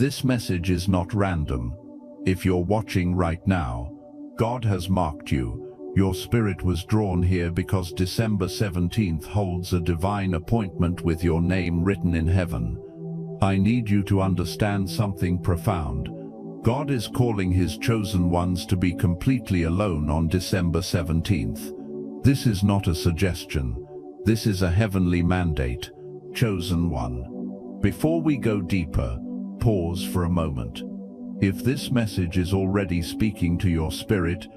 This message is not random. If you're watching right now, God has marked you. Your spirit was drawn here because December 17th holds a divine appointment with your name written in heaven. I need you to understand something profound. God is calling his chosen ones to be completely alone on December 17th. This is not a suggestion. This is a heavenly mandate. Chosen one. Before we go deeper, pause for a moment. If this message is already speaking to your spirit,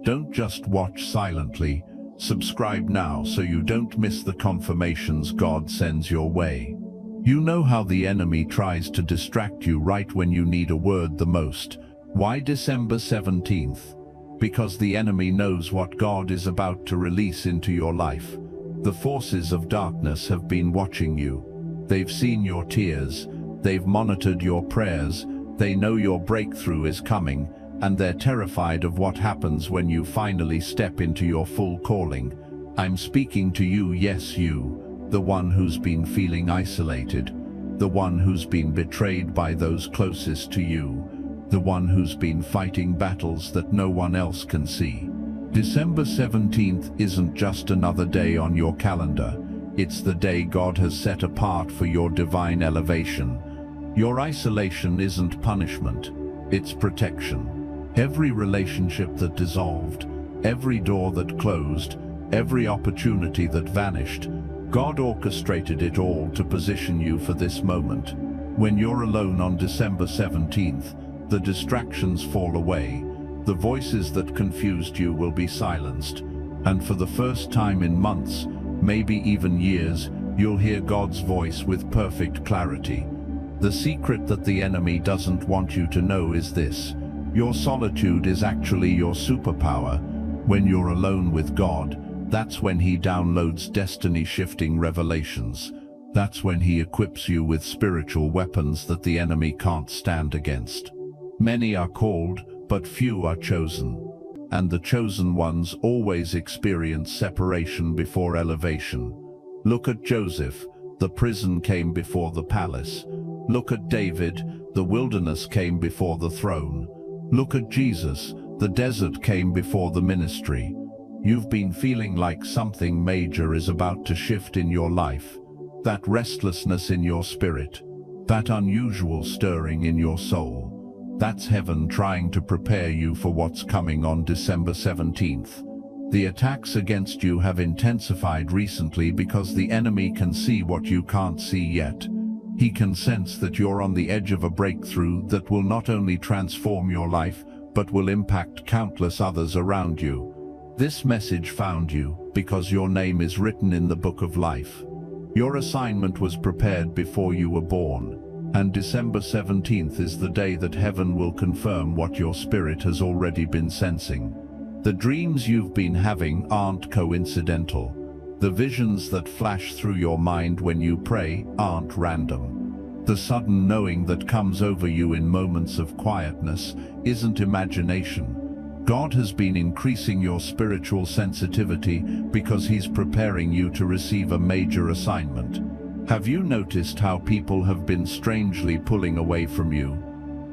don't just watch silently. Subscribe now so you don't miss the confirmations God sends your way. You know how the enemy tries to distract you right when you need a word the most. Why December 17th? Because the enemy knows what God is about to release into your life. The forces of darkness have been watching you. They've seen your tears. They've monitored your prayers. They know your breakthrough is coming, and they're terrified of what happens when you finally step into your full calling. I'm speaking to you, yes you, the one who's been feeling isolated, the one who's been betrayed by those closest to you, the one who's been fighting battles that no one else can see. December 17th isn't just another day on your calendar. It's the day God has set apart for your divine elevation. Your isolation isn't punishment, it's protection. Every relationship that dissolved, every door that closed, every opportunity that vanished, God orchestrated it all to position you for this moment. When you're alone on December 17th, the distractions fall away, the voices that confused you will be silenced, and for the first time in months, maybe even years, you'll hear God's voice with perfect clarity. The secret that the enemy doesn't want you to know is this: your solitude is actually your superpower. When you're alone with God, that's when he downloads destiny-shifting revelations. That's when he equips you with spiritual weapons that the enemy can't stand against. Many are called, but few are chosen. And the chosen ones always experience separation before elevation. Look at Joseph. The prison came before the palace. Look at David. The wilderness came before the throne. Look at Jesus. The desert came before the ministry. You've been feeling like something major is about to shift in your life. That restlessness in your spirit, that unusual stirring in your soul. That's heaven trying to prepare you for what's coming on December 17th. The attacks against you have intensified recently because the enemy can see what you can't see yet. He can sense that you're on the edge of a breakthrough that will not only transform your life, but will impact countless others around you. This message found you because your name is written in the book of life. Your assignment was prepared before you were born. And December 17th is the day that heaven will confirm what your spirit has already been sensing. The dreams you've been having aren't coincidental. The visions that flash through your mind when you pray aren't random. The sudden knowing that comes over you in moments of quietness isn't imagination. God has been increasing your spiritual sensitivity because he's preparing you to receive a major assignment. Have you noticed how people have been strangely pulling away from you?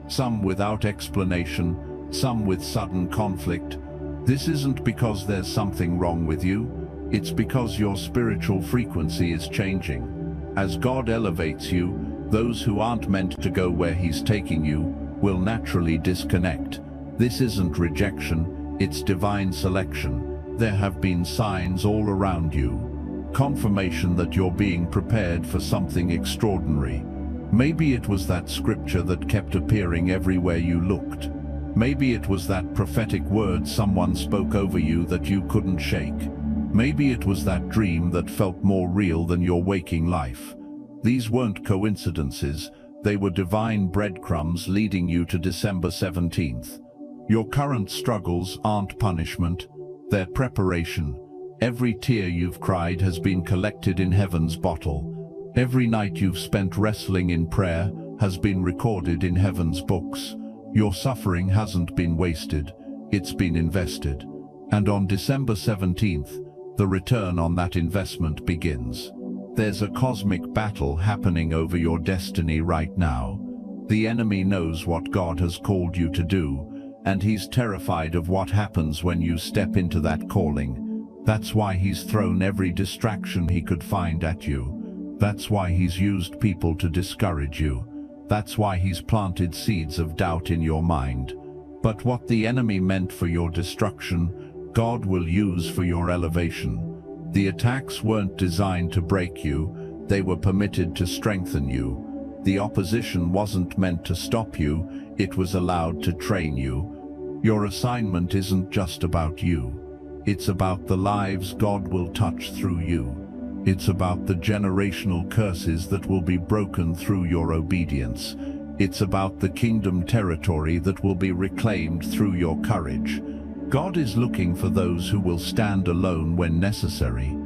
Some without explanation, some with sudden conflict. This isn't because there's something wrong with you. It's because your spiritual frequency is changing. As God elevates you, those who aren't meant to go where he's taking you will naturally disconnect. This isn't rejection, it's divine selection. There have been signs all around you. Confirmation that you're being prepared for something extraordinary. Maybe it was that scripture that kept appearing everywhere you looked. Maybe it was that prophetic word someone spoke over you that you couldn't shake. Maybe it was that dream that felt more real than your waking life. These weren't coincidences, they were divine breadcrumbs leading you to December 17th. Your current struggles aren't punishment, they're preparation. Every tear you've cried has been collected in heaven's bottle. Every night you've spent wrestling in prayer has been recorded in heaven's books. Your suffering hasn't been wasted, it's been invested. And on December 17th, the return on that investment begins. There's a cosmic battle happening over your destiny right now. The enemy knows what God has called you to do, and he's terrified of what happens when you step into that calling. That's why he's thrown every distraction he could find at you. That's why he's used people to discourage you. That's why he's planted seeds of doubt in your mind. But what the enemy meant for your destruction, God will use for your elevation. The attacks weren't designed to break you, they were permitted to strengthen you. The opposition wasn't meant to stop you, it was allowed to train you. Your assignment isn't just about you. It's about the lives God will touch through you. It's about the generational curses that will be broken through your obedience. It's about the kingdom territory that will be reclaimed through your courage. God is looking for those who will stand alone when necessary,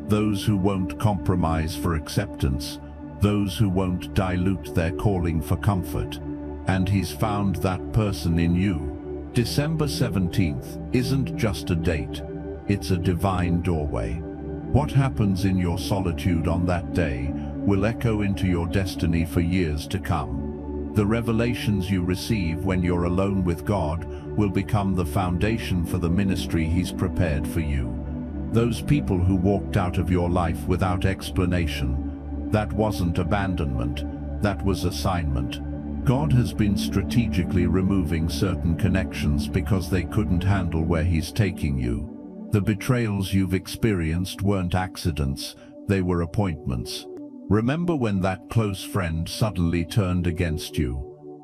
those who won't compromise for acceptance, those who won't dilute their calling for comfort. And he's found that person in you. December 17th isn't just a date, it's a divine doorway. What happens in your solitude on that day will echo into your destiny for years to come. The revelations you receive when you're alone with God will become the foundation for the ministry He's prepared for you. Those people who walked out of your life without explanation, that wasn't abandonment, that was assignment. God has been strategically removing certain connections because they couldn't handle where He's taking you. The betrayals you've experienced weren't accidents, they were appointments. Remember when that close friend suddenly turned against you?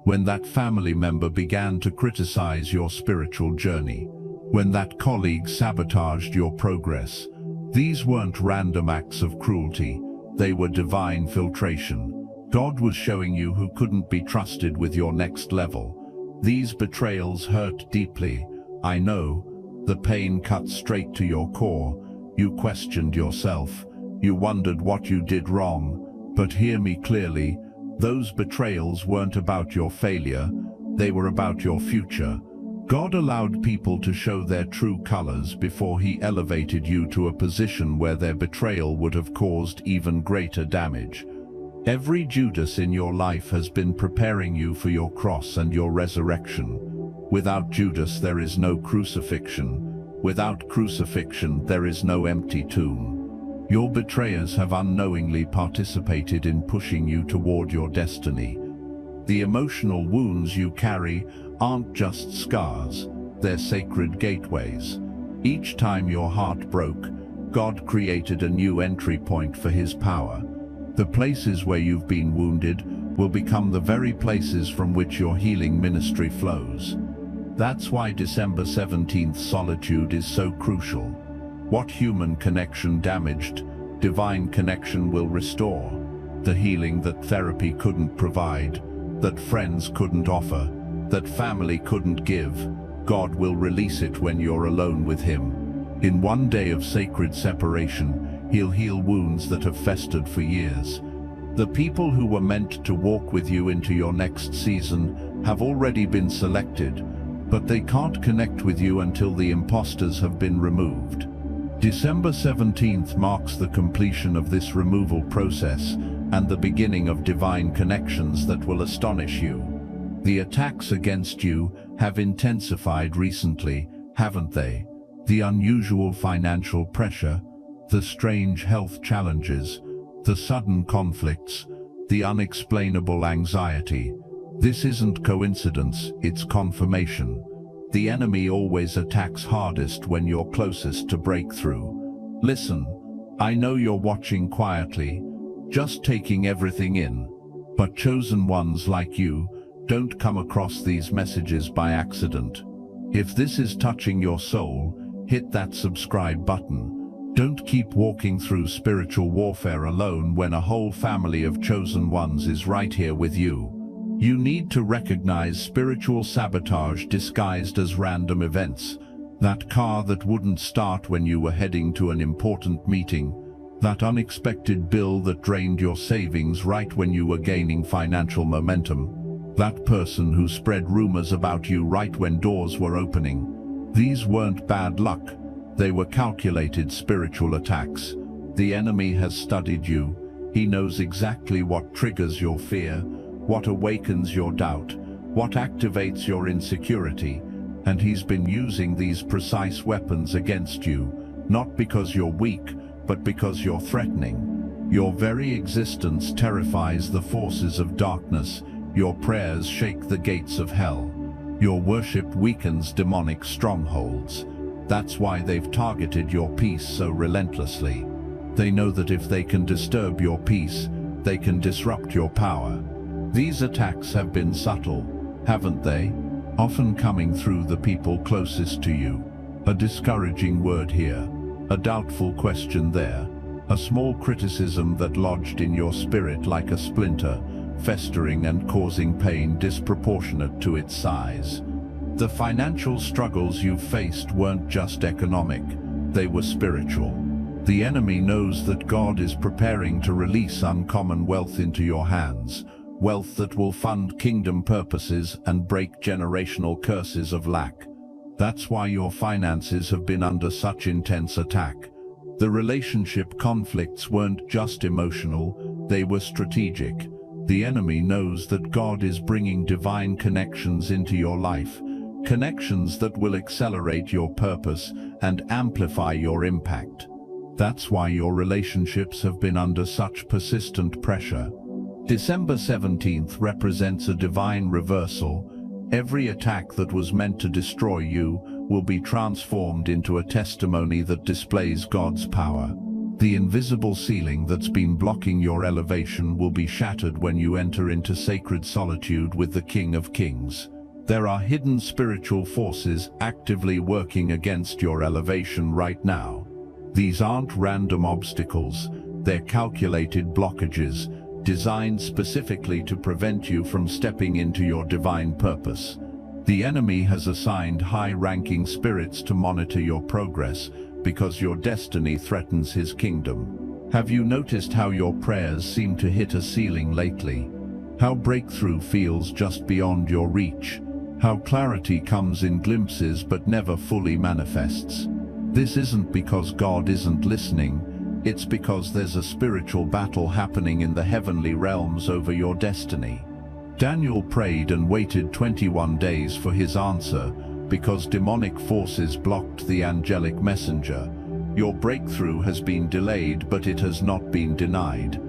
When that family member began to criticize your spiritual journey? When that colleague sabotaged your progress? These weren't random acts of cruelty, they were divine filtration. God was showing you who couldn't be trusted with your next level. These betrayals hurt deeply, I know. The pain cut straight to your core. You questioned yourself. You wondered what you did wrong. But hear me clearly, those betrayals weren't about your failure, they were about your future. God allowed people to show their true colors before He elevated you to a position where their betrayal would have caused even greater damage. Every Judas in your life has been preparing you for your cross and your resurrection. Without Judas there is no crucifixion. Without crucifixion there is no empty tomb. Your betrayers have unknowingly participated in pushing you toward your destiny. The emotional wounds you carry aren't just scars, they're sacred gateways. Each time your heart broke, God created a new entry point for His power. The places where you've been wounded will become the very places from which your healing ministry flows. That's why December 17th solitude is so crucial. What human connection damaged, divine connection will restore. The healing that therapy couldn't provide, that friends couldn't offer, that family couldn't give, God will release it when you're alone with Him. In one day of sacred separation, He'll heal wounds that have festered for years. The people who were meant to walk with you into your next season have already been selected, but they can't connect with you until the imposters have been removed. December 17th marks the completion of this removal process and the beginning of divine connections that will astonish you. The attacks against you have intensified recently, haven't they? The unusual financial pressure, the strange health challenges, the sudden conflicts, the unexplainable anxiety. This isn't coincidence, it's confirmation. The enemy always attacks hardest when you're closest to breakthrough. Listen, I know you're watching quietly, just taking everything in, but chosen ones like you don't come across these messages by accident. If this is touching your soul, hit that subscribe button. Don't keep walking through spiritual warfare alone when a whole family of chosen ones is right here with you. You need to recognize spiritual sabotage disguised as random events. That car that wouldn't start when you were heading to an important meeting. That unexpected bill that drained your savings right when you were gaining financial momentum. That person who spread rumors about you right when doors were opening. These weren't bad luck. They were calculated spiritual attacks. The enemy has studied you. He knows exactly what triggers your fear, what awakens your doubt, what activates your insecurity, and he's been using these precise weapons against you, not because you're weak, but because you're threatening. Your very existence terrifies the forces of darkness. Your prayers shake the gates of hell. Your worship weakens demonic strongholds. That's why they've targeted your peace so relentlessly. They know that if they can disturb your peace, they can disrupt your power. These attacks have been subtle, haven't they? Often coming through the people closest to you. A discouraging word here, a doubtful question there, a small criticism that lodged in your spirit like a splinter, festering and causing pain disproportionate to its size. The financial struggles you've faced weren't just economic, they were spiritual. The enemy knows that God is preparing to release uncommon wealth into your hands, wealth that will fund kingdom purposes and break generational curses of lack. That's why your finances have been under such intense attack. The relationship conflicts weren't just emotional, they were strategic. The enemy knows that God is bringing divine connections into your life, connections that will accelerate your purpose and amplify your impact. That's why your relationships have been under such persistent pressure. December 17th represents a divine reversal. Every attack that was meant to destroy you will be transformed into a testimony that displays God's power. The invisible ceiling that's been blocking your elevation will be shattered when you enter into sacred solitude with the King of Kings. There are hidden spiritual forces actively working against your elevation right now. These aren't random obstacles, they're calculated blockages, designed specifically to prevent you from stepping into your divine purpose. The enemy has assigned high-ranking spirits to monitor your progress because your destiny threatens his kingdom. Have you noticed how your prayers seem to hit a ceiling lately? How breakthrough feels just beyond your reach? How clarity comes in glimpses but never fully manifests? This isn't because God isn't listening, it's because there's a spiritual battle happening in the heavenly realms over your destiny. Daniel prayed and waited 21 days for his answer because demonic forces blocked the angelic messenger. Your breakthrough has been delayed, but it has not been denied.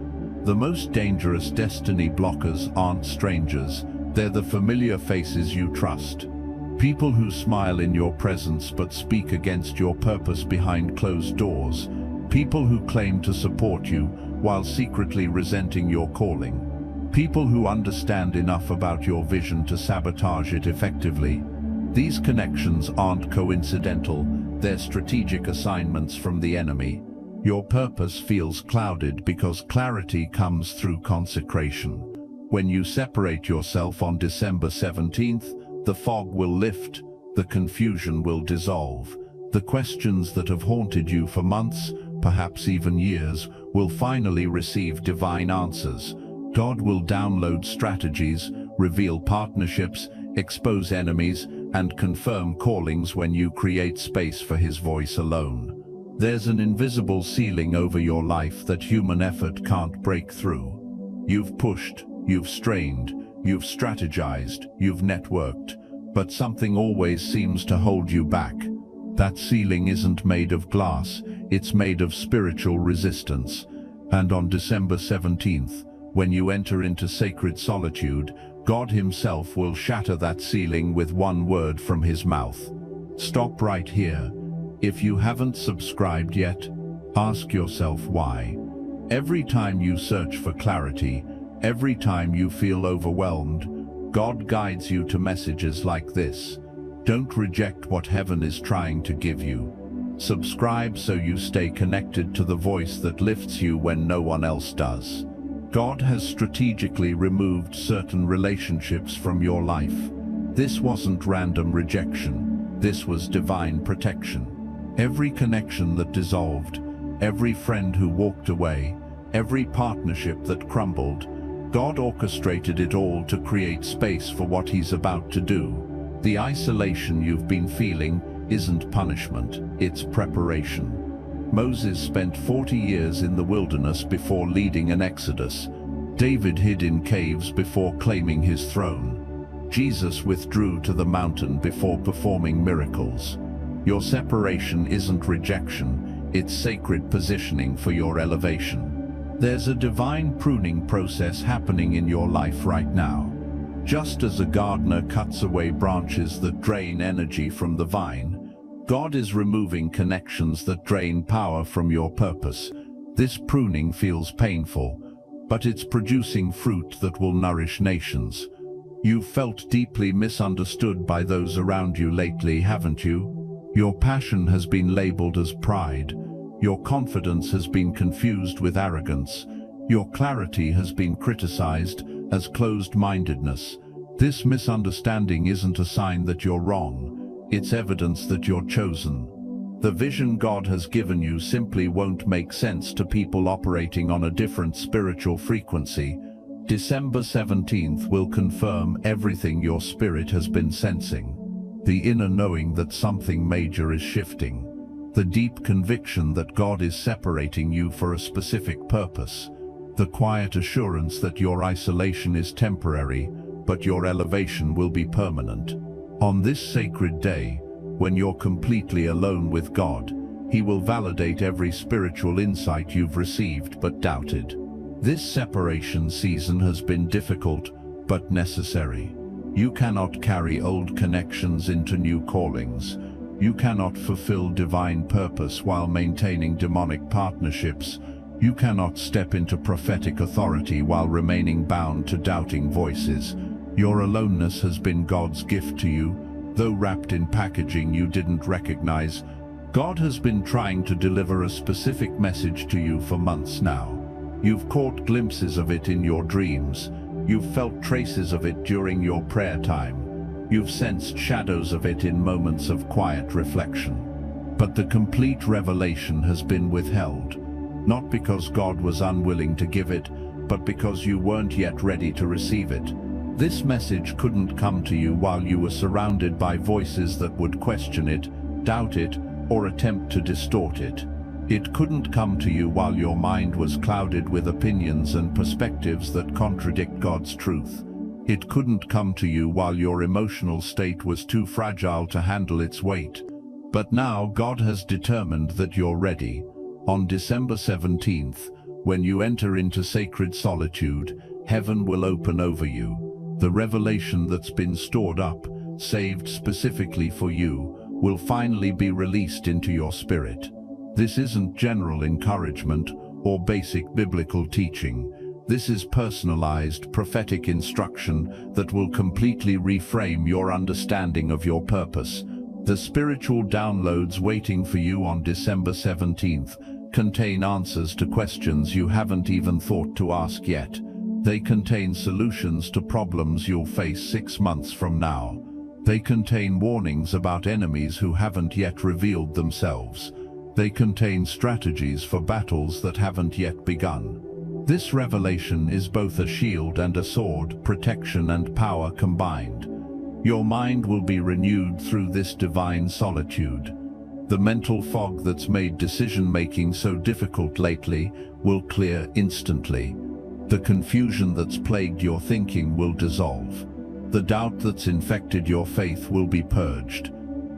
The most dangerous destiny blockers aren't strangers, they're the familiar faces you trust. People who smile in your presence but speak against your purpose behind closed doors. People who claim to support you while secretly resenting your calling. People who understand enough about your vision to sabotage it effectively. These connections aren't coincidental, they're strategic assignments from the enemy. Your purpose feels clouded because clarity comes through consecration. When you separate yourself on December 17th, the fog will lift, the confusion will dissolve. The questions that have haunted you for months, perhaps even years, will finally receive divine answers. God will download strategies, reveal partnerships, expose enemies, and confirm callings when you create space for his voice alone. There's an invisible ceiling over your life that human effort can't break through. You've pushed, you've strained, you've strategized, you've networked, but something always seems to hold you back. That ceiling isn't made of glass, it's made of spiritual resistance. And on December 17th, when you enter into sacred solitude, God himself will shatter that ceiling with one word from his mouth. Stop right here. If you haven't subscribed yet, ask yourself why. Every time you search for clarity, every time you feel overwhelmed, God guides you to messages like this. Don't reject what heaven is trying to give you. Subscribe so you stay connected to the voice that lifts you when no one else does. God has strategically removed certain relationships from your life. This wasn't random rejection. This was divine protection. Every connection that dissolved, every friend who walked away, every partnership that crumbled, God orchestrated it all to create space for what he's about to do. The isolation you've been feeling isn't punishment, it's preparation. Moses spent 40 years in the wilderness before leading an exodus. David hid in caves before claiming his throne. Jesus withdrew to the mountain before performing miracles. Your separation isn't rejection, it's sacred positioning for your elevation. There's a divine pruning process happening in your life right now. Just as a gardener cuts away branches that drain energy from the vine, God is removing connections that drain power from your purpose. This pruning feels painful, but it's producing fruit that will nourish nations. You've felt deeply misunderstood by those around you lately, haven't you? Your passion has been labeled as pride. Your confidence has been confused with arrogance. Your clarity has been criticized as closed-mindedness. This misunderstanding isn't a sign that you're wrong. It's evidence that you're chosen. The vision God has given you simply won't make sense to people operating on a different spiritual frequency. December 17th will confirm everything your spirit has been sensing. The inner knowing that something major is shifting. The deep conviction that God is separating you for a specific purpose. The quiet assurance that your isolation is temporary, but your elevation will be permanent. On this sacred day, when you're completely alone with God, He will validate every spiritual insight you've received but doubted. This separation season has been difficult, but necessary. You cannot carry old connections into new callings. You cannot fulfill divine purpose while maintaining demonic partnerships. You cannot step into prophetic authority while remaining bound to doubting voices. Your aloneness has been God's gift to you, though wrapped in packaging you didn't recognize. God has been trying to deliver a specific message to you for months now. You've caught glimpses of it in your dreams. You've felt traces of it during your prayer time. You've sensed shadows of it in moments of quiet reflection. But the complete revelation has been withheld, not because God was unwilling to give it, but because you weren't yet ready to receive it. This message couldn't come to you while you were surrounded by voices that would question it, doubt it, or attempt to distort it. It couldn't come to you while your mind was clouded with opinions and perspectives that contradict God's truth. It couldn't come to you while your emotional state was too fragile to handle its weight. But now God has determined that you're ready. On December 17th, when you enter into sacred solitude, heaven will open over you. The revelation that's been stored up, saved specifically for you, will finally be released into your spirit. This isn't general encouragement or basic biblical teaching. This is personalized, prophetic instruction that will completely reframe your understanding of your purpose. The spiritual downloads waiting for you on December 17th contain answers to questions you haven't even thought to ask yet. They contain solutions to problems you'll face 6 months from now. They contain warnings about enemies who haven't yet revealed themselves. They contain strategies for battles that haven't yet begun. This revelation is both a shield and a sword, protection and power combined. Your mind will be renewed through this divine solitude. The mental fog that's made decision-making so difficult lately will clear instantly. The confusion that's plagued your thinking will dissolve. The doubt that's infected your faith will be purged.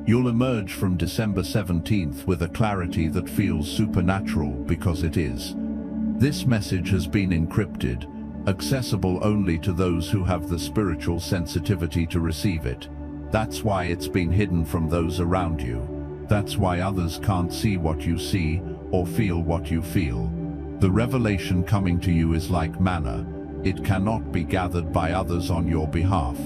You'll emerge from December 17th with a clarity that feels supernatural because it is. This message has been encrypted, accessible only to those who have the spiritual sensitivity to receive it. That's why it's been hidden from those around you. That's why others can't see what you see or feel what you feel. The revelation coming to you is like manna. It cannot be gathered by others on your behalf.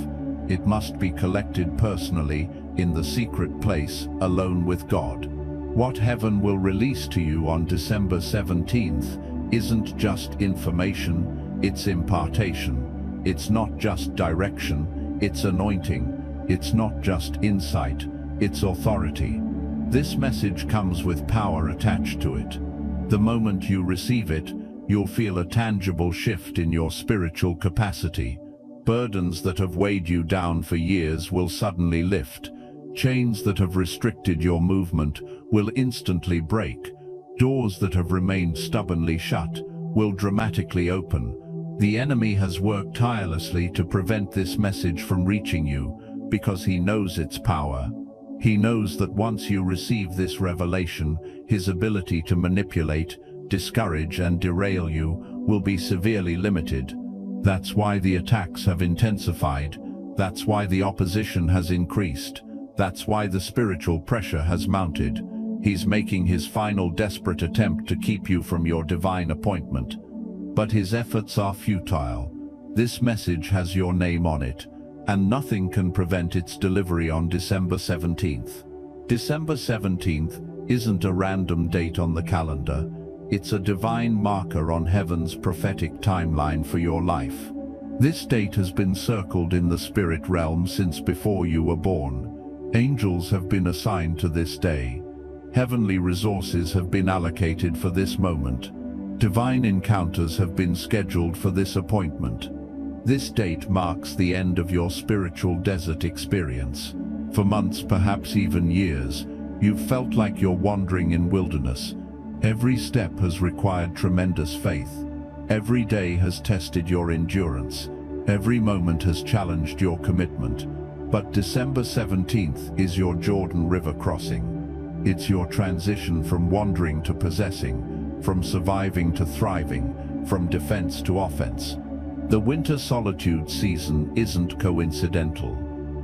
It must be collected personally, in the secret place, alone with God. What heaven will release to you on December 17th isn't just information, it's impartation. It's not just direction, it's anointing. It's not just insight, it's authority. This message comes with power attached to it. The moment you receive it, you'll feel a tangible shift in your spiritual capacity. Burdens that have weighed you down for years will suddenly lift. Chains that have restricted your movement will instantly break. Doors that have remained stubbornly shut will dramatically open. The enemy has worked tirelessly to prevent this message from reaching you because he knows its power. He knows that once you receive this revelation, his ability to manipulate, discourage and derail you will be severely limited. That's why the attacks have intensified. That's why the opposition has increased. That's why the spiritual pressure has mounted. He's making his final desperate attempt to keep you from your divine appointment. But his efforts are futile. This message has your name on it, and nothing can prevent its delivery on December 17th. December 17th isn't a random date on the calendar. It's a divine marker on heaven's prophetic timeline for your life. This date has been circled in the spirit realm since before you were born. Angels have been assigned to this day. Heavenly resources have been allocated for this moment. Divine encounters have been scheduled for this appointment. This date marks the end of your spiritual desert experience. For months, perhaps even years, you've felt like you're wandering in wilderness. Every step has required tremendous faith. Every day has tested your endurance. Every moment has challenged your commitment. But December 17th is your Jordan River crossing. It's your transition from wandering to possessing, from surviving to thriving, from defense to offense. The winter solitude season isn't coincidental.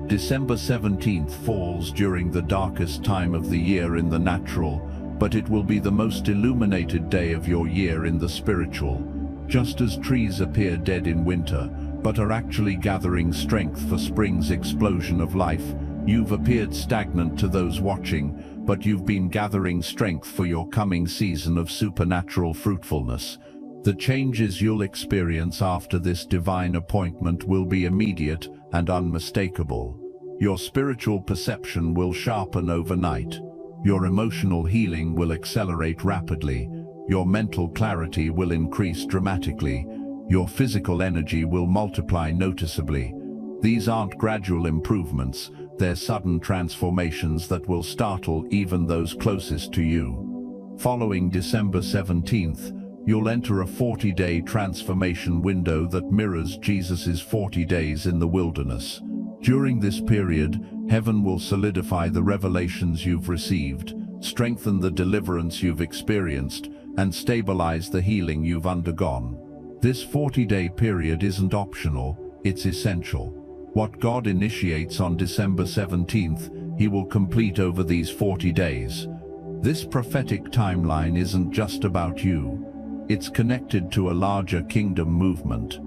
December 17th falls during the darkest time of the year in the natural, but it will be the most illuminated day of your year in the spiritual. Just as trees appear dead in winter, but are actually gathering strength for spring's explosion of life, you've appeared stagnant to those watching, but you've been gathering strength for your coming season of supernatural fruitfulness. The changes you'll experience after this divine appointment will be immediate and unmistakable. Your spiritual perception will sharpen overnight. Your emotional healing will accelerate rapidly. Your mental clarity will increase dramatically. Your physical energy will multiply noticeably. These aren't gradual improvements. They're sudden transformations that will startle even those closest to you. Following December 17th, you'll enter a 40-day transformation window that mirrors Jesus' 40 days in the wilderness. During this period, heaven will solidify the revelations you've received, strengthen the deliverance you've experienced, and stabilize the healing you've undergone. This 40-day period isn't optional, it's essential. What God initiates on December 17th, he will complete over these 40 days. This prophetic timeline isn't just about you. It's connected to a larger kingdom movement.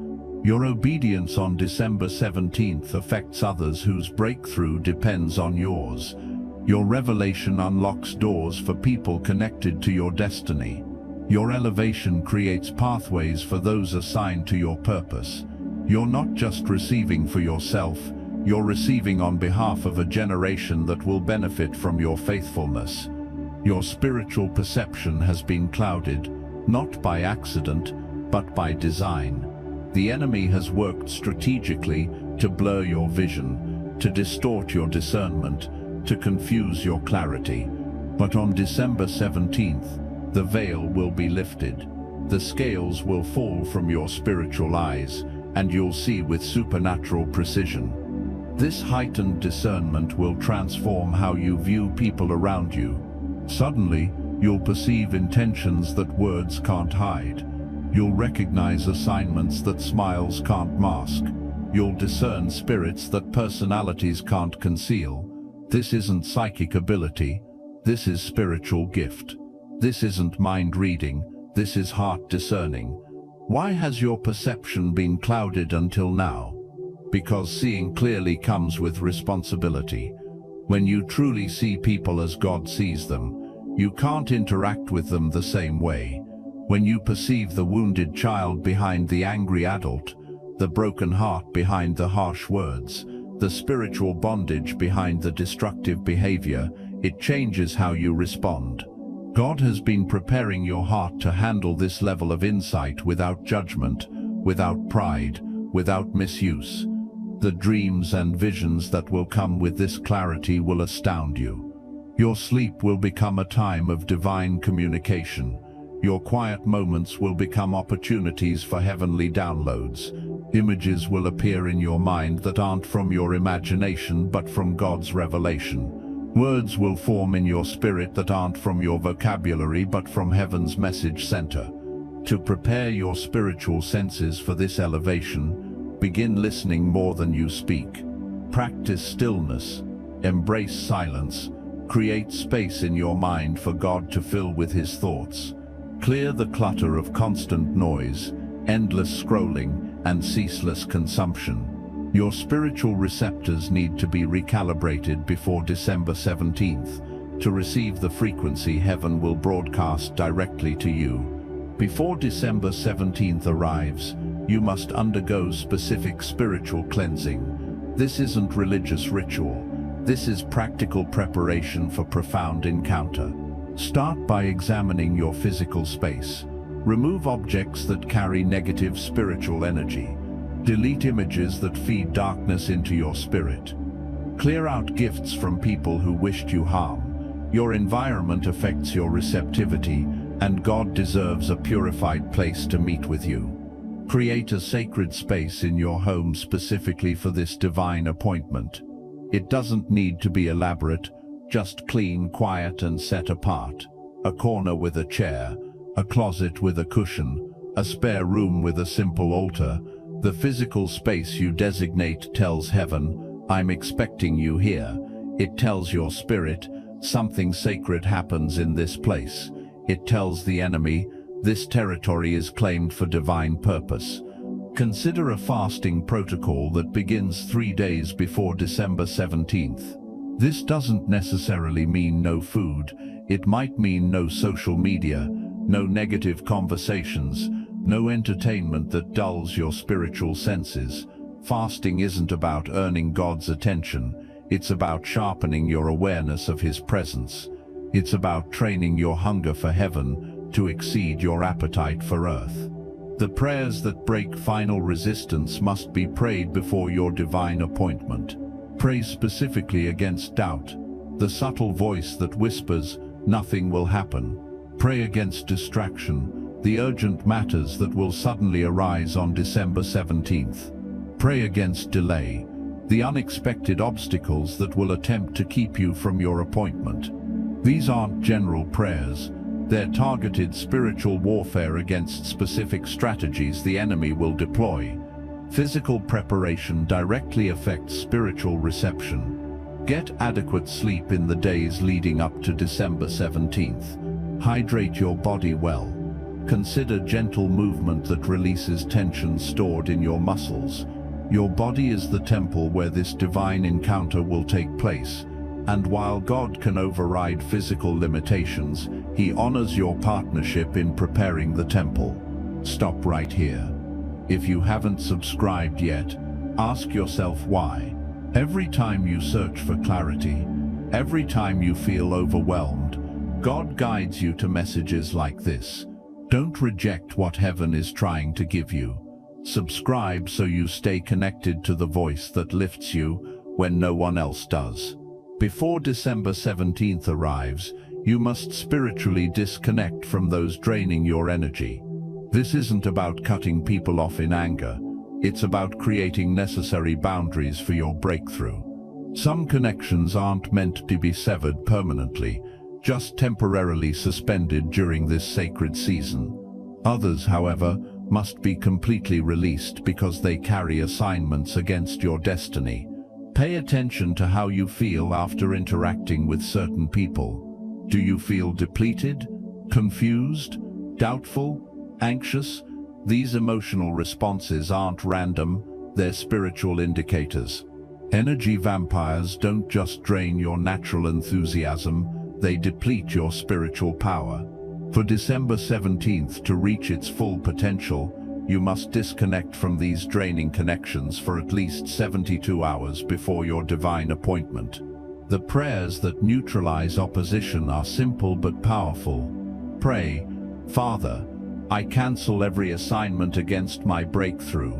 Your obedience on December 17th affects others whose breakthrough depends on yours. Your revelation unlocks doors for people connected to your destiny. Your elevation creates pathways for those assigned to your purpose. You're not just receiving for yourself, you're receiving on behalf of a generation that will benefit from your faithfulness. Your spiritual perception has been clouded, not by accident, but by design. The enemy has worked strategically to blur your vision, to distort your discernment, to confuse your clarity. But on December 17th, the veil will be lifted. The scales will fall from your spiritual eyes, and you'll see with supernatural precision. This heightened discernment will transform how you view people around you. Suddenly, you'll perceive intentions that words can't hide. You'll recognize assignments that smiles can't mask. You'll discern spirits that personalities can't conceal. This isn't psychic ability, this is spiritual gift. This isn't mind reading, this is heart discerning. Why has your perception been clouded until now? Because seeing clearly comes with responsibility. When you truly see people as God sees them, you can't interact with them the same way. When you perceive the wounded child behind the angry adult, the broken heart behind the harsh words, the spiritual bondage behind the destructive behavior, it changes how you respond. God has been preparing your heart to handle this level of insight without judgment, without pride, without misuse. The dreams and visions that will come with this clarity will astound you. Your sleep will become a time of divine communication. Your quiet moments will become opportunities for heavenly downloads. Images will appear in your mind that aren't from your imagination but from God's revelation. Words will form in your spirit that aren't from your vocabulary but from heaven's message center. To prepare your spiritual senses for this elevation, begin listening more than you speak. Practice stillness. Embrace silence. Create space in your mind for God to fill with His thoughts. Clear the clutter of constant noise, endless scrolling, and ceaseless consumption. Your spiritual receptors need to be recalibrated before December 17th to receive the frequency heaven will broadcast directly to you. Before December 17th arrives, you must undergo specific spiritual cleansing. This isn't religious ritual. This is practical preparation for profound encounter. Start by examining your physical space. Remove objects that carry negative spiritual energy. Delete images that feed darkness into your spirit. Clear out gifts from people who wished you harm. Your environment affects your receptivity, and God deserves a purified place to meet with you. Create a sacred space in your home specifically for this divine appointment. It doesn't need to be elaborate, just clean, quiet, and set apart. A corner with a chair, a closet with a cushion, a spare room with a simple altar. The physical space you designate tells heaven, "I'm expecting you here." It tells your spirit, "Something sacred happens in this place." It tells the enemy, "This territory is claimed for divine purpose." Consider a fasting protocol that begins 3 days before December 17th. This doesn't necessarily mean no food. It might mean no social media, no negative conversations, no entertainment that dulls your spiritual senses. Fasting isn't about earning God's attention. It's about sharpening your awareness of His presence. It's about training your hunger for heaven to exceed your appetite for earth. The prayers that break final resistance must be prayed before your divine appointment. Pray specifically against doubt, the subtle voice that whispers, "Nothing will happen." Pray against distraction, the urgent matters that will suddenly arise on December 17th. Pray against delay, the unexpected obstacles that will attempt to keep you from your appointment. These aren't general prayers. They're targeted spiritual warfare against specific strategies the enemy will deploy. Physical preparation directly affects spiritual reception. Get adequate sleep in the days leading up to December 17th. Hydrate your body well. Consider gentle movement that releases tension stored in your muscles. Your body is the temple where this divine encounter will take place. And while God can override physical limitations, He honors your partnership in preparing the temple. Stop right here. If you haven't subscribed yet, ask yourself why. Every time you search for clarity, every time you feel overwhelmed, God guides you to messages like this. Don't reject what heaven is trying to give you. Subscribe so you stay connected to the voice that lifts you when no one else does. Before December 17th arrives, you must spiritually disconnect from those draining your energy. This isn't about cutting people off in anger. It's about creating necessary boundaries for your breakthrough. Some connections aren't meant to be severed permanently, just temporarily suspended during this sacred season. Others, however, must be completely released because they carry assignments against your destiny. Pay attention to how you feel after interacting with certain people. Do you feel depleted, confused, doubtful, anxious? These emotional responses aren't random, they're spiritual indicators. Energy vampires don't just drain your natural enthusiasm, they deplete your spiritual power. For December 17th to reach its full potential, you must disconnect from these draining connections for at least 72 hours before your divine appointment. The prayers that neutralize opposition are simple but powerful. Pray, "Father, I cancel every assignment against my breakthrough.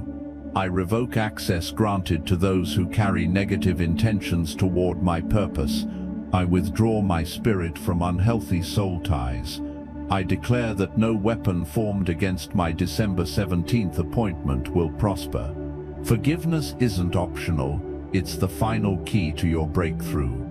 I revoke access granted to those who carry negative intentions toward my purpose. I withdraw my spirit from unhealthy soul ties. I declare that no weapon formed against my December 17th appointment will prosper. Forgiveness isn't optional, it's the final key to your breakthrough.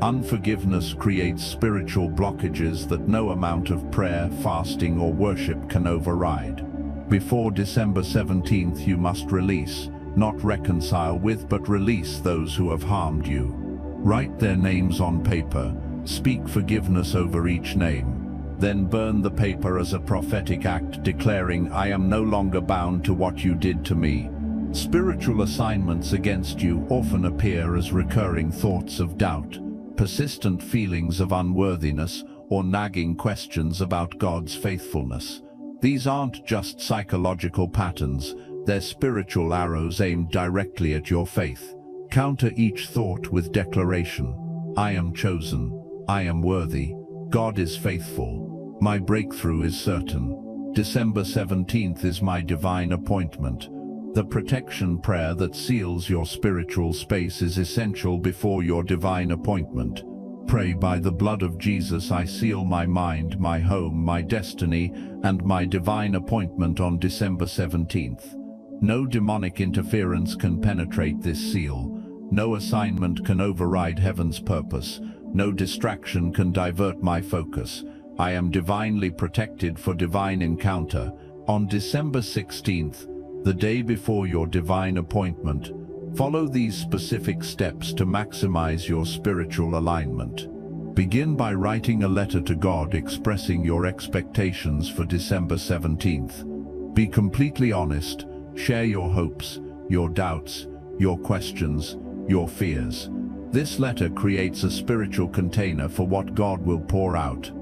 Unforgiveness creates spiritual blockages that no amount of prayer, fasting, or worship can override. Before December 17th, you must release, not reconcile with, but release those who have harmed you. Write their names on paper, speak forgiveness over each name, then burn the paper as a prophetic act declaring, I am no longer bound to what you did to me. Spiritual assignments against you often appear as recurring thoughts of doubt, persistent feelings of unworthiness, or nagging questions about God's faithfulness. These aren't just psychological patterns, they're spiritual arrows aimed directly at your faith. Counter each thought with declaration, I am chosen, I am worthy, God is faithful, my breakthrough is certain. December 17th is my divine appointment. The protection prayer that seals your spiritual space is essential before your divine appointment. Pray, by the blood of Jesus I seal my mind, my home, my destiny, and my divine appointment on December 17th. No demonic interference can penetrate this seal. No assignment can override heaven's purpose. No distraction can divert my focus. I am divinely protected for divine encounter. On December 16th, the day before your divine appointment, follow these specific steps to maximize your spiritual alignment. Begin by writing a letter to God expressing your expectations for December 17th. Be completely honest, share your hopes, your doubts, your questions, your fears. This letter creates a spiritual container for what God will pour out.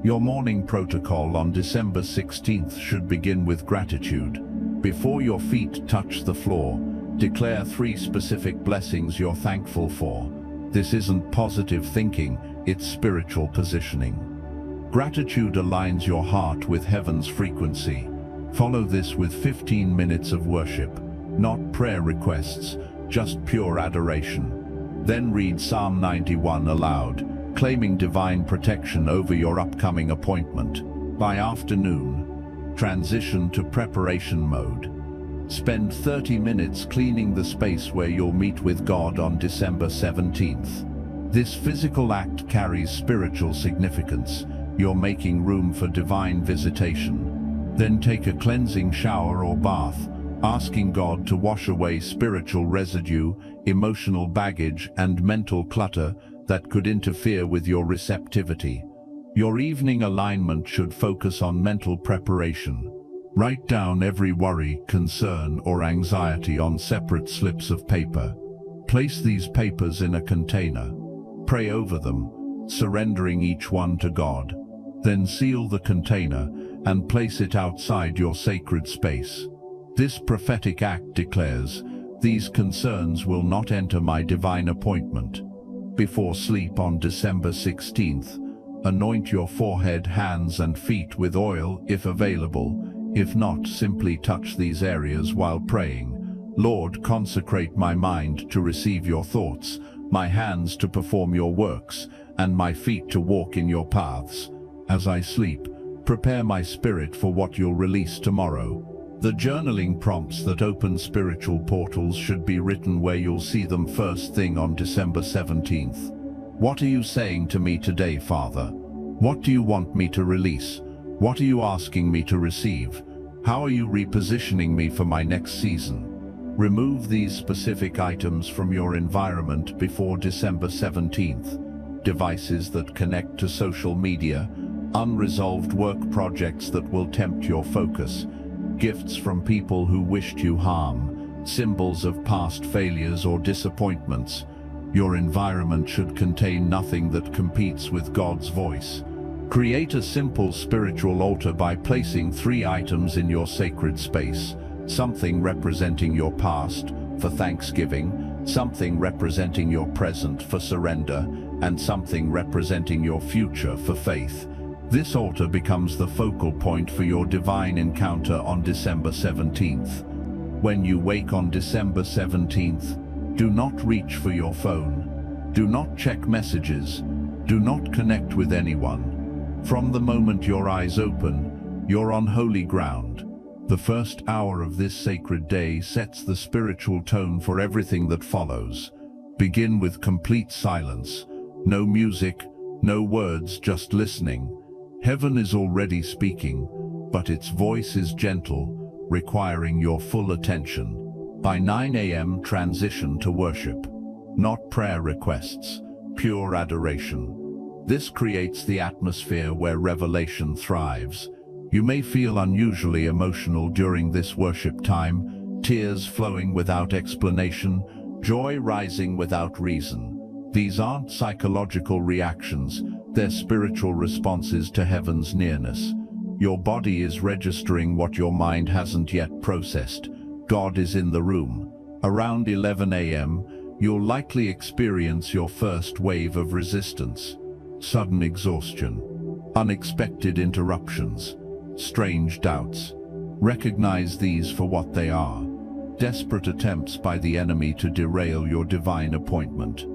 Your morning protocol on December 16th should begin with gratitude. Before your feet touch the floor, declare 3 specific blessings you're thankful for. This isn't positive thinking, it's spiritual positioning. Gratitude aligns your heart with heaven's frequency. Follow this with 15 minutes of worship, not prayer requests, just pure adoration. Then read Psalm 91 aloud, claiming divine protection over your upcoming appointment. By afternoon, transition to preparation mode. Spend 30 minutes cleaning the space where you'll meet with God on December 17th. This physical act carries spiritual significance. You're making room for divine visitation. Then take a cleansing shower or bath, asking God to wash away spiritual residue, emotional baggage, and mental clutter that could interfere with your receptivity. Your evening alignment should focus on mental preparation. Write down every worry, concern, or anxiety on separate slips of paper. Place these papers in a container. Pray over them, surrendering each one to God. Then seal the container and place it outside your sacred space. This prophetic act declares, these concerns will not enter my divine appointment. Before sleep on December 16th, anoint your forehead, hands, and feet with oil if available. If not, simply touch these areas while praying. Lord, consecrate my mind to receive your thoughts, my hands to perform your works, and my feet to walk in your paths. As I sleep, prepare my spirit for what you'll release tomorrow. The journaling prompts that open spiritual portals should be written where you'll see them first thing on December 17th. What are you saying to me today, Father? What do you want me to release? What are you asking me to receive? How are you repositioning me for my next season? Remove these specific items from your environment before December 17th. Devices that connect to social media, unresolved work projects that will tempt your focus, gifts from people who wished you harm, symbols of past failures or disappointments. Your environment should contain nothing that competes with God's voice. Create a simple spiritual altar by placing 3 items in your sacred space, something representing your past for thanksgiving, something representing your present for surrender, and something representing your future for faith. This altar becomes the focal point for your divine encounter on December 17th. When you wake on December 17th, do not reach for your phone. Do not check messages. Do not connect with anyone. From the moment your eyes open, you're on holy ground. The first hour of this sacred day sets the spiritual tone for everything that follows. Begin with complete silence. No music, no words, just listening. Heaven is already speaking, but its voice is gentle, requiring your full attention. By 9 a.m., transition to worship. Not prayer requests, pure adoration. This creates the atmosphere where revelation thrives. You may feel unusually emotional during this worship time, tears flowing without explanation, joy rising without reason. These aren't psychological reactions, they're spiritual responses to heaven's nearness. Your body is registering what your mind hasn't yet processed. God is in the room. Around 11 a.m., you'll likely experience your first wave of resistance. Sudden exhaustion, unexpected interruptions, strange doubts. Recognize these for what they are. Desperate attempts by the enemy to derail your divine appointment.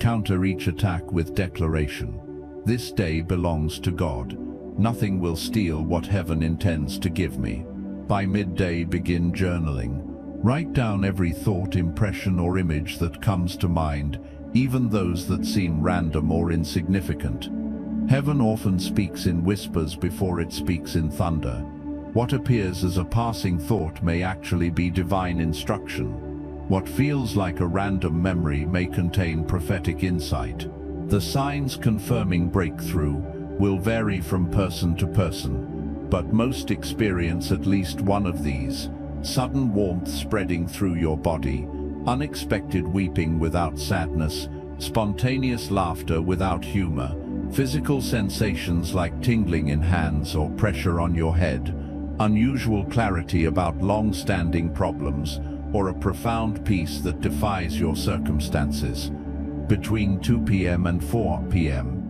Counter each attack with declaration. This day belongs to God. Nothing will steal what heaven intends to give me. By midday, begin journaling. Write down every thought, impression, or image that comes to mind, even those that seem random or insignificant. Heaven often speaks in whispers before it speaks in thunder. What appears as a passing thought may actually be divine instruction. What feels like a random memory may contain prophetic insight. The signs confirming breakthrough will vary from person to person, but most experience at least one of these. Sudden warmth spreading through your body, unexpected weeping without sadness, spontaneous laughter without humor, physical sensations like tingling in hands or pressure on your head, unusual clarity about long-standing problems, or a profound peace that defies your circumstances. Between 2 p.m. and 4 p.m.,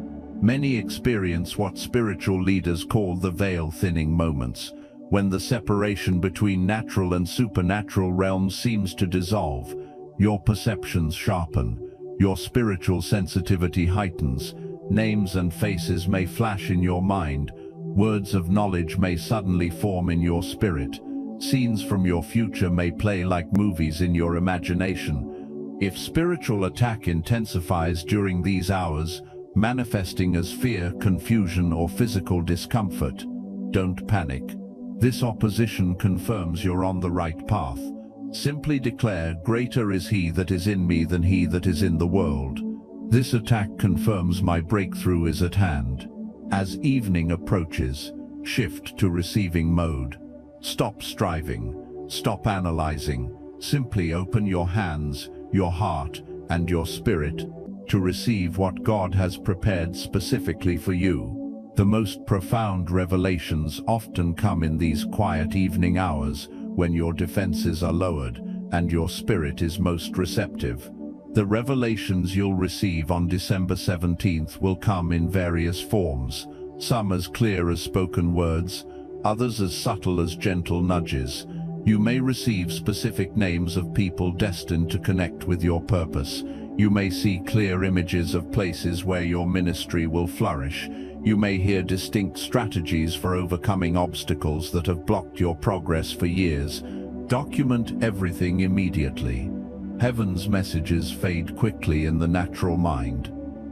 many experience what spiritual leaders call the veil-thinning moments, when the separation between natural and supernatural realms seems to dissolve. Your perceptions sharpen, your spiritual sensitivity heightens, names and faces may flash in your mind, words of knowledge may suddenly form in your spirit, scenes from your future may play like movies in your imagination. If spiritual attack intensifies during these hours, manifesting as fear, confusion, or physical discomfort, don't panic. This opposition confirms you're on the right path. Simply declare, "Greater is he that is in me than he that is in the world." This attack confirms my breakthrough is at hand. As evening approaches, shift to receiving mode. Stop striving, stop analyzing. Simply open your hands, your heart, and your spirit to receive what God has prepared specifically for you. The most profound revelations often come in these quiet evening hours when your defenses are lowered and your spirit is most receptive. The revelations you'll receive on December 17th will come in various forms, some as clear as spoken words, others as subtle as gentle nudges. You may receive specific names of people destined to connect with your purpose. You may see clear images of places where your ministry will flourish. You may hear distinct strategies for overcoming obstacles that have blocked your progress for years. Document everything immediately. Heaven's messages fade quickly in the natural mind.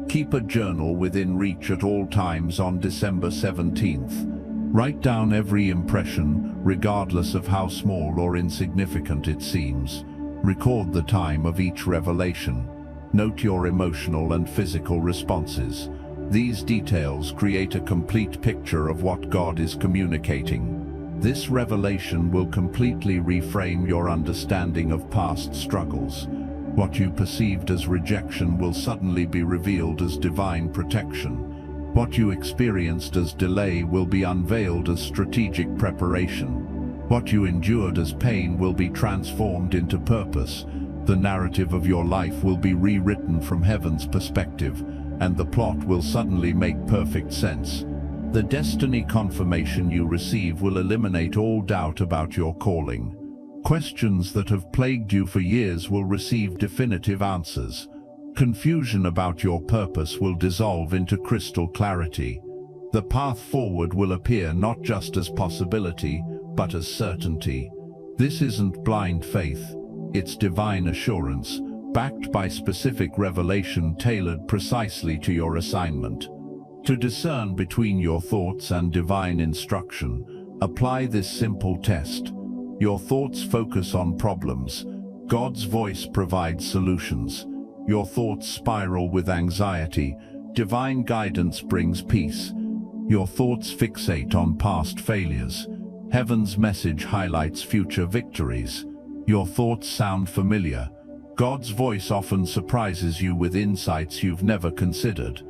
Keep a journal within reach at all times on December 17th. Write down every impression, regardless of how small or insignificant it seems. Record the time of each revelation. Note your emotional and physical responses. These details create a complete picture of what God is communicating. This revelation will completely reframe your understanding of past struggles. What you perceived as rejection will suddenly be revealed as divine protection. What you experienced as delay will be unveiled as strategic preparation. What you endured as pain will be transformed into purpose. The narrative of your life will be rewritten from heaven's perspective, and the plot will suddenly make perfect sense. The destiny confirmation you receive will eliminate all doubt about your calling. Questions that have plagued you for years will receive definitive answers. Confusion about your purpose will dissolve into crystal clarity. The path forward will appear not just as possibility, but as certainty. This isn't blind faith, it's divine assurance, backed by specific revelation tailored precisely to your assignment. To discern between your thoughts and divine instruction, apply this simple test. Your thoughts focus on problems. God's voice provides solutions. Your thoughts spiral with anxiety. Divine guidance brings peace. Your thoughts fixate on past failures. Heaven's message highlights future victories. Your thoughts sound familiar. God's voice often surprises you with insights you've never considered.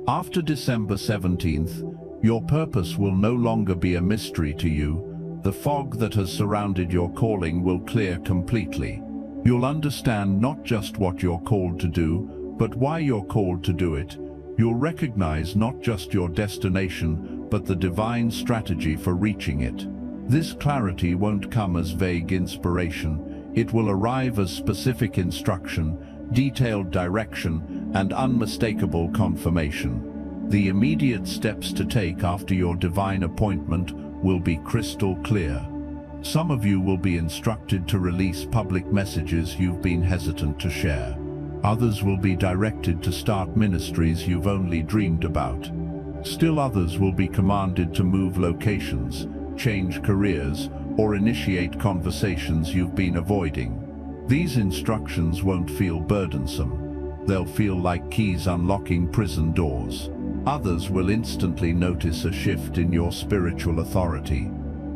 After December 17th, your purpose will no longer be a mystery to you. The fog that has surrounded your calling will clear completely. You'll understand not just what you're called to do, but why you're called to do it. You'll recognize not just your destination, but the divine strategy for reaching it. This clarity won't come as vague inspiration. It will arrive as specific instruction, detailed direction, and unmistakable confirmation. The immediate steps to take after your divine appointment will be crystal clear. Some of you will be instructed to release public messages you've been hesitant to share. Others will be directed to start ministries you've only dreamed about. Still others will be commanded to move locations, change careers, or initiate conversations you've been avoiding. These instructions won't feel burdensome. They'll feel like keys unlocking prison doors. Others will instantly notice a shift in your spiritual authority.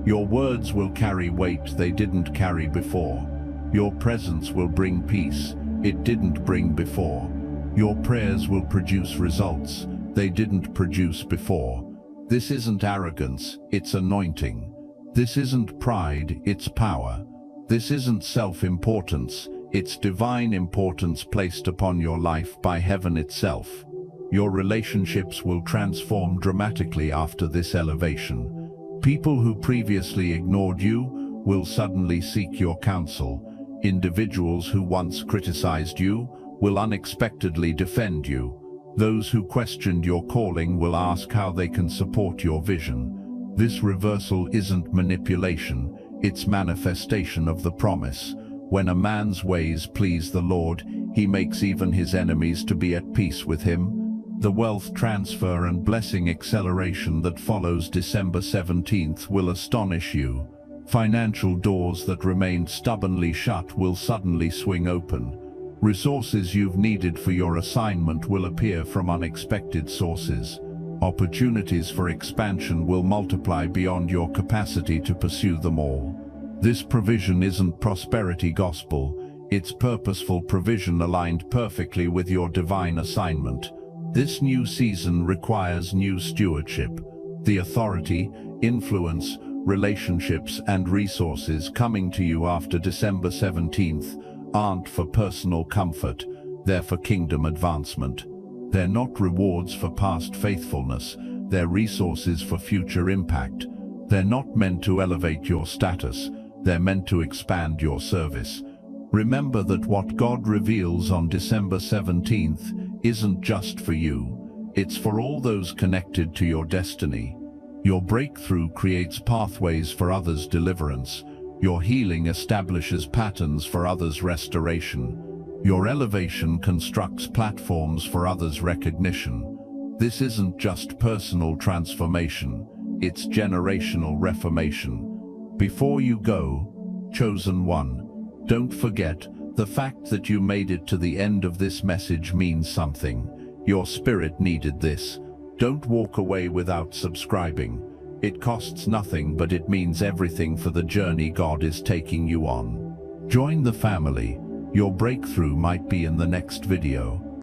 Your words will carry weight they didn't carry before. Your presence will bring peace it didn't bring before. Your prayers will produce results they didn't produce before. This isn't arrogance, it's anointing. This isn't pride, it's power. This isn't self-importance, it's divine importance placed upon your life by heaven itself. Your relationships will transform dramatically after this elevation. People who previously ignored you will suddenly seek your counsel. Individuals who once criticized you will unexpectedly defend you. Those who questioned your calling will ask how they can support your vision. This reversal isn't manipulation, it's manifestation of the promise. When a man's ways please the Lord, he makes even his enemies to be at peace with him. The wealth transfer and blessing acceleration that follows December 17th will astonish you. Financial doors that remained stubbornly shut will suddenly swing open. Resources you've needed for your assignment will appear from unexpected sources. Opportunities for expansion will multiply beyond your capacity to pursue them all. This provision isn't prosperity gospel, it's purposeful provision aligned perfectly with your divine assignment. This new season requires new stewardship. The authority, influence, relationships, and resources coming to you after December 17th aren't for personal comfort, they're for kingdom advancement. They're not rewards for past faithfulness, they're resources for future impact. They're not meant to elevate your status, they're meant to expand your service. Remember that what God reveals on December 17th isn't just for you, it's for all those connected to your destiny. Your breakthrough creates pathways for others' deliverance. Your healing establishes patterns for others' restoration. Your elevation constructs platforms for others' recognition. This isn't just personal transformation, it's generational reformation. Before you go, chosen one, don't forget, the fact that you made it to the end of this message means something. Your spirit needed this. Don't walk away without subscribing. It costs nothing, but it means everything for the journey God is taking you on. Join the family. Your breakthrough might be in the next video.